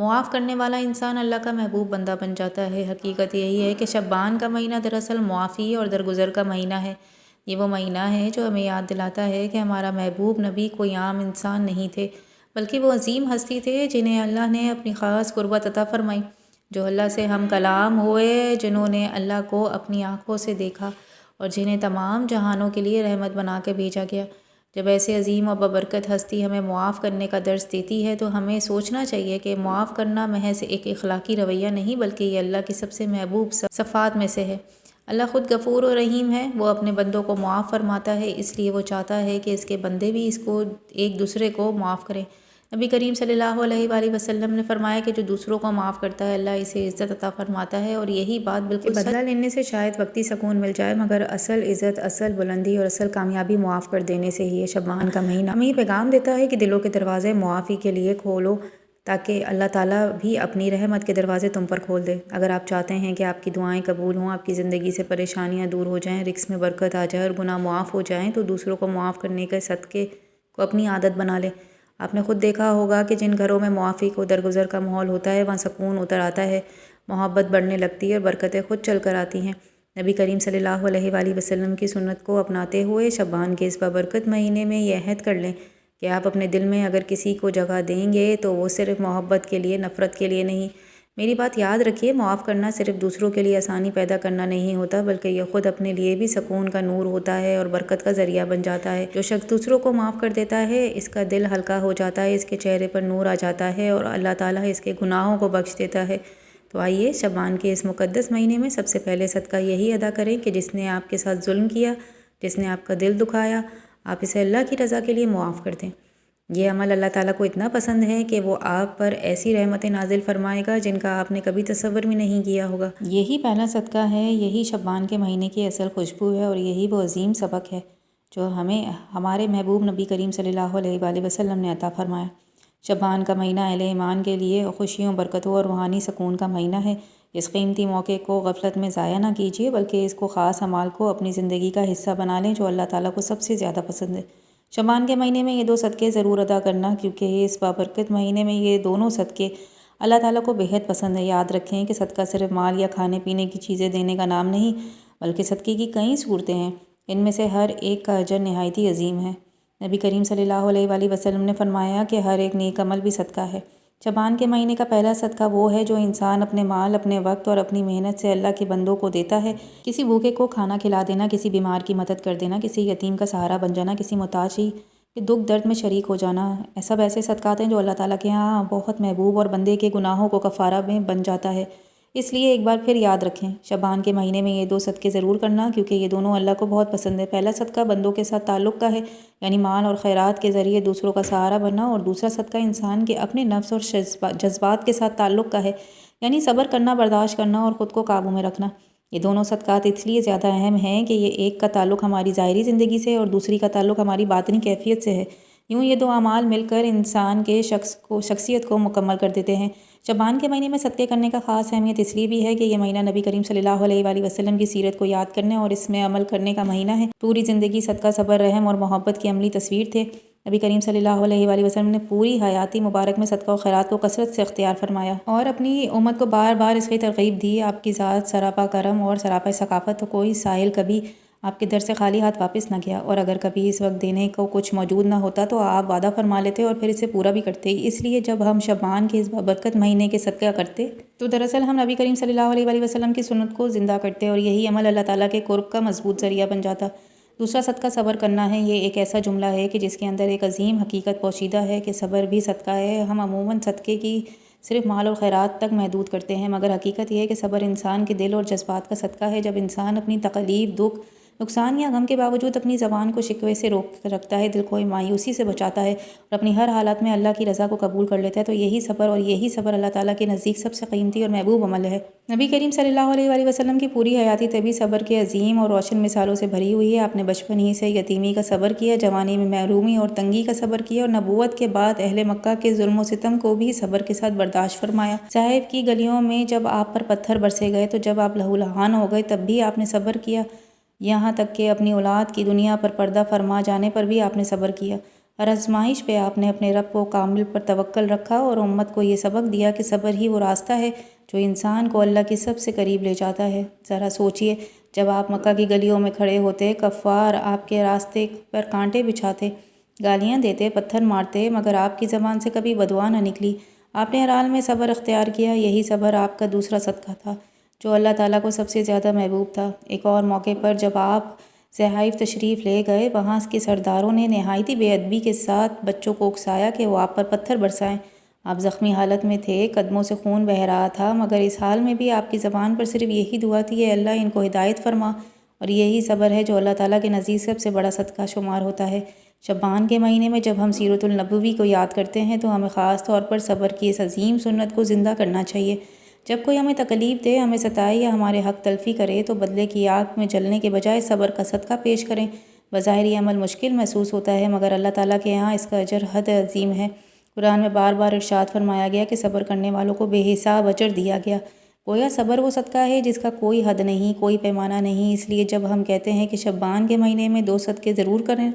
معاف کرنے والا انسان اللہ کا محبوب بندہ بن جاتا ہے۔ حقیقت یہی ہے کہ شعبان کا مہینہ دراصل معافی اور درگزر کا مہینہ ہے۔ یہ وہ مہینہ ہے جو ہمیں یاد دلاتا ہے کہ ہمارا محبوب نبی کوئی عام انسان نہیں تھے، بلکہ وہ عظیم ہستی تھے جنہیں اللہ نے اپنی خاص قربت عطا فرمائی، جو اللہ سے ہم کلام ہوئے، جنہوں نے اللہ کو اپنی آنکھوں سے دیکھا اور جنہیں تمام جہانوں کے لیے رحمت بنا کے بھیجا گیا۔ جب ایسے عظیم و ببرکت ہستی ہمیں معاف کرنے کا درس دیتی ہے تو ہمیں سوچنا چاہیے کہ معاف کرنا محض ایک اخلاقی رویہ نہیں، بلکہ یہ اللہ کی سب سے محبوب صفات میں سے ہے۔ اللہ خود غفور و رحیم ہے، وہ اپنے بندوں کو معاف فرماتا ہے، اس لیے وہ چاہتا ہے کہ اس کے بندے بھی اس کو ایک دوسرے کو معاف کریں۔ نبی کریم صلی اللہ علیہ وآلہ وسلم نے فرمایا کہ جو دوسروں کو معاف کرتا ہے اللہ اسے عزت عطا فرماتا ہے، اور یہی بات بالکل بدلہ لینے سے شاید وقتی سکون مل جائے، مگر اصل عزت، اصل بلندی اور اصل کامیابی معاف کر دینے سے ہی ہے۔ شعبان کا مہینہ ہمیں یہ پیغام دیتا ہے کہ دلوں کے دروازے معافی کے لیے کھولو تاکہ اللہ تعالیٰ بھی اپنی رحمت کے دروازے تم پر کھول دے۔ اگر آپ چاہتے ہیں کہ آپ کی دعائیں قبول ہوں، آپ کی زندگی سے پریشانیاں دور ہو جائیں، رزق میں برکت آ جائے اور گناہ معاف ہو جائیں، تو دوسروں کو معاف کرنے کے صدقے کو اپنی عادت بنا لیں۔ آپ نے خود دیکھا ہوگا کہ جن گھروں میں معافی کو درگزر کا ماحول ہوتا ہے وہاں سکون اتر آتا ہے، محبت بڑھنے لگتی ہے اور برکتیں خود چل کر آتی ہیں۔ نبی کریم صلی اللہ علیہ وآلہ وسلم کی سنت کو اپناتے ہوئے شعبان کے اس بابرکت مہینے میں یہ عہد کر لیں کہ آپ اپنے دل میں اگر کسی کو جگہ دیں گے تو وہ صرف محبت کے لیے، نفرت کے لیے نہیں۔ میری بات یاد رکھیے، معاف کرنا صرف دوسروں کے لیے آسانی پیدا کرنا نہیں ہوتا، بلکہ یہ خود اپنے لیے بھی سکون کا نور ہوتا ہے اور برکت کا ذریعہ بن جاتا ہے۔ جو شخص دوسروں کو معاف کر دیتا ہے، اس کا دل ہلکا ہو جاتا ہے، اس کے چہرے پر نور آ جاتا ہے اور اللہ تعالیٰ اس کے گناہوں کو بخش دیتا ہے۔ تو آئیے شعبان کے اس مقدس مہینے میں سب سے پہلے صدقہ یہی ادا کریں کہ جس نے آپ کے ساتھ ظلم کیا، جس نے آپ کا دل دکھایا، آپ اسے اللہ کی رضا کے لیے معاف کر دیں۔ یہ عمل اللہ تعالیٰ کو اتنا پسند ہے کہ وہ آپ پر ایسی رحمتیں نازل فرمائے گا جن کا آپ نے کبھی تصور بھی نہیں کیا ہوگا۔ یہی پہلا صدقہ ہے، یہی شعبان کے مہینے کی اصل خوشبو ہے، اور یہی وہ عظیم سبق ہے جو ہمیں ہمارے محبوب نبی کریم صلی اللہ علیہ وآلہ وسلم نے عطا فرمایا۔ شعبان کا مہینہ اہل ایمان کے لیے خوشیوں، برکتوں اور روحانی سکون کا مہینہ ہے۔ اس قیمتی موقع کو غفلت میں ضائع نہ کیجیے، بلکہ اس کو خاص اعمال کو اپنی زندگی کا حصہ بنا لیں جو اللہ تعالیٰ کو سب سے زیادہ پسند ہے۔ شعبان کے مہینے میں یہ 2 صدقے ضرور ادا کرنا، کیونکہ اس بابرکت مہینے میں یہ دونوں صدقے اللہ تعالیٰ کو بہت پسند ہے۔ یاد رکھیں کہ صدقہ صرف مال یا کھانے پینے کی چیزیں دینے کا نام نہیں، بلکہ صدقے کی کئی صورتیں ہیں، ان میں سے ہر ایک کا اجر نہایت ہی عظیم ہے۔ نبی کریم صلی اللہ علیہ وآلہ وسلم نے فرمایا کہ ہر ایک نیک عمل بھی صدقہ ہے۔ شعبان کے مہینے کا پہلا صدقہ وہ ہے جو انسان اپنے مال، اپنے وقت اور اپنی محنت سے اللہ کے بندوں کو دیتا ہے۔ کسی بھوکے کو کھانا کھلا دینا، کسی بیمار کی مدد کر دینا، کسی یتیم کا سہارا بن جانا، کسی محتاج کے دکھ درد میں شریک ہو جانا، سب ایسے صدقات ہیں جو اللہ تعالیٰ کے ہاں بہت محبوب اور بندے کے گناہوں کو کفارہ میں بن جاتا ہے۔ اس لیے ایک بار پھر یاد رکھیں، شعبان کے مہینے میں یہ 2 صدقے ضرور کرنا، کیونکہ یہ دونوں اللہ کو بہت پسند ہے۔ پہلا صدقہ بندوں کے ساتھ تعلق کا ہے، یعنی مال اور خیرات کے ذریعے دوسروں کا سہارا بننا، اور دوسرا صدقہ انسان کے اپنے نفس اور جذبات کے ساتھ تعلق کا ہے، یعنی صبر کرنا، برداشت کرنا اور خود کو قابو میں رکھنا۔ یہ دونوں صدقات اس لیے زیادہ اہم ہیں کہ یہ ایک کا تعلق ہماری ظاہری زندگی سے اور دوسری کا تعلق ہماری باطنی کیفیت سے ہے۔ یوں یہ 2 اعمال مل کر انسان کے شخصیت کو مکمل کر دیتے ہیں۔ شعبان کے مہینے میں صدقے کرنے کا خاص اہمیت اس لیے بھی ہے کہ یہ مہینہ نبی کریم صلی اللہ علیہ وآلہ وسلم کی سیرت کو یاد کرنے اور اس میں عمل کرنے کا مہینہ ہے۔ پوری زندگی صدقہ، صبر، رحم اور محبت کی عملی تصویر تھے۔ نبی کریم صلی اللہ علیہ وآلہ وسلم نے پوری حیاتی مبارک میں صدقہ و خیرات کو کثرت سے اختیار فرمایا اور اپنی امت کو بار بار اس کی ترغیب دی۔ آپ کی ذات سراپا کرم اور سراپا ثقافت، تو کوئی سائل کبھی آپ کے در سے خالی ہاتھ واپس نہ گیا، اور اگر کبھی اس وقت دینے کو کچھ موجود نہ ہوتا تو آپ وعدہ فرما لیتے اور پھر اسے پورا بھی کرتے۔ اس لیے جب ہم شعبان کے اس بابرکت مہینے کے صدقہ کرتے تو دراصل ہم نبی کریم صلی اللہ علیہ وآلہ وسلم کی سنت کو زندہ کرتے، اور یہی عمل اللہ تعالیٰ کے قرب کا مضبوط ذریعہ بن جاتا۔ دوسرا صدقہ صبر کرنا ہے۔ یہ ایک ایسا جملہ ہے کہ جس کے اندر ایک عظیم حقیقت پوشیدہ ہے کہ صبر بھی صدقہ ہے۔ ہم عموماً صدقے کی صرف مال اور خیرات تک محدود کرتے ہیں، مگر حقیقت یہ ہے کہ صبر انسان کے دل اور جذبات کا صدقہ ہے۔ جب انسان اپنی تکلیف، دکھ، نقصان یا غم کے باوجود اپنی زبان کو شکوے سے روک رکھتا ہے، دل کو مایوسی سے بچاتا ہے اور اپنی ہر حالت میں اللہ کی رضا کو قبول کر لیتا ہے، تو یہی صبر اللہ تعالیٰ کے نزدیک سب سے قیمتی اور محبوب عمل ہے۔ نبی کریم صلی اللہ علیہ وآلہ وسلم کی پوری حیاتی طبی صبر کے عظیم اور روشن مثالوں سے بھری ہوئی ہے۔ آپ نے بچپن ہی سے یتیمی کا صبر کیا، جوانی میں محرومی اور تنگی کا صبر کیا، اور نبوت کے بعد اہل مکہ کے ظلم و ستم کو بھی صبر کے ساتھ برداشت فرمایا۔ طائف کی گلیوں میں جب آپ پر پتھر برسے گئے، تو جب آپ لہولہان ہو گئے تب بھی آپ نے صبر کیا، یہاں تک کہ اپنی اولاد کی دنیا پر پردہ فرما جانے پر بھی آپ نے صبر کیا۔ ہر آزمائش پہ آپ نے اپنے رب کو کامل پر توکل رکھا اور امت کو یہ سبق دیا کہ صبر ہی وہ راستہ ہے جو انسان کو اللہ کی سب سے قریب لے جاتا ہے۔ ذرا سوچئے، جب آپ مکہ کی گلیوں میں کھڑے ہوتے، کفار آپ کے راستے پر کانٹے بچھاتے، گالیاں دیتے، پتھر مارتے، مگر آپ کی زبان سے کبھی بدعا نہ نکلی۔ آپ نے ہر حال میں صبر اختیار کیا۔ یہی صبر آپ کا دوسرا صدقہ تھا جو اللہ تعالیٰ کو سب سے زیادہ محبوب تھا۔ ایک اور موقع پر جب آپ صحائف تشریف لے گئے، وہاں کے سرداروں نے نہایتی بے ادبی کے ساتھ بچوں کو اکسایا کہ وہ آپ پر پتھر برسائیں۔ آپ زخمی حالت میں تھے، قدموں سے خون بہہ رہا تھا، مگر اس حال میں بھی آپ کی زبان پر صرف یہی دعا تھی، اے اللہ ان کو ہدایت فرما۔ اور یہی صبر ہے جو اللہ تعالیٰ کے نزدیک سب سے بڑا صدقہ شمار ہوتا ہے۔ شعبان کے مہینے میں جب ہم سیرت النبوی کو یاد کرتے ہیں تو ہمیں خاص طور پر صبر کی اس عظیم سنت کو زندہ کرنا چاہیے۔ جب کوئی ہمیں تکلیف دے، ہمیں ستائے یا ہمارے حق تلفی کرے تو بدلے کی آگ میں جلنے کے بجائے صبر کا صدقہ پیش کریں۔ بظاہر یہ عمل مشکل محسوس ہوتا ہے، مگر اللہ تعالیٰ کے یہاں اس کا اجر حد عظیم ہے۔ قرآن میں بار بار ارشاد فرمایا گیا کہ صبر کرنے والوں کو بے حساب اجر دیا گیا۔ گویا صبر وہ صدقہ ہے جس کا کوئی حد نہیں، کوئی پیمانہ نہیں۔ اس لیے جب ہم کہتے ہیں کہ شعبان کے مہینے میں 2 صدقے ضرور کریں،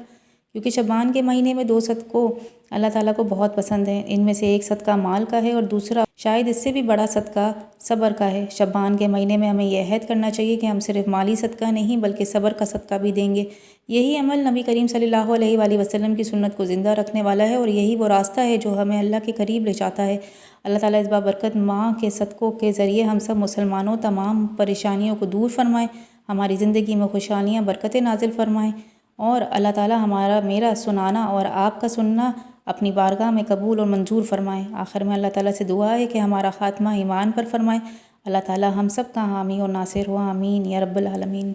کیونکہ شعبان کے مہینے میں 2 صدقوں اللہ تعالیٰ کو بہت پسند ہیں۔ ان میں سے ایک صدقہ مال کا ہے اور دوسرا شاید اس سے بھی بڑا صدقہ صبر کا ہے۔ شعبان کے مہینے میں ہمیں یہ عہد کرنا چاہیے کہ ہم صرف مالی صدقہ نہیں بلکہ صبر کا صدقہ بھی دیں گے۔ یہی عمل نبی کریم صلی اللہ علیہ وآلہ وسلم کی سنت کو زندہ رکھنے والا ہے اور یہی وہ راستہ ہے جو ہمیں اللہ کے قریب لے جاتا ہے۔ اللہ تعالیٰ اس بابرکت ماہ کے صدقوں کے ذریعے ہم سب مسلمانوں تمام پریشانیوں کو دور فرمائے، ہماری زندگی میں خوشحالیاں برکتیں نازل فرمائیں، اور اللہ تعالیٰ میرا سنانا اور آپ کا سننا اپنی بارگاہ میں قبول اور منظور فرمائیں۔ آخر میں اللہ تعالیٰ سے دعا ہے کہ ہمارا خاتمہ ایمان پر فرمائے۔ اللہ تعالیٰ ہم سب کا حامی اور ناصر ہو، آمین یا رب العالمین۔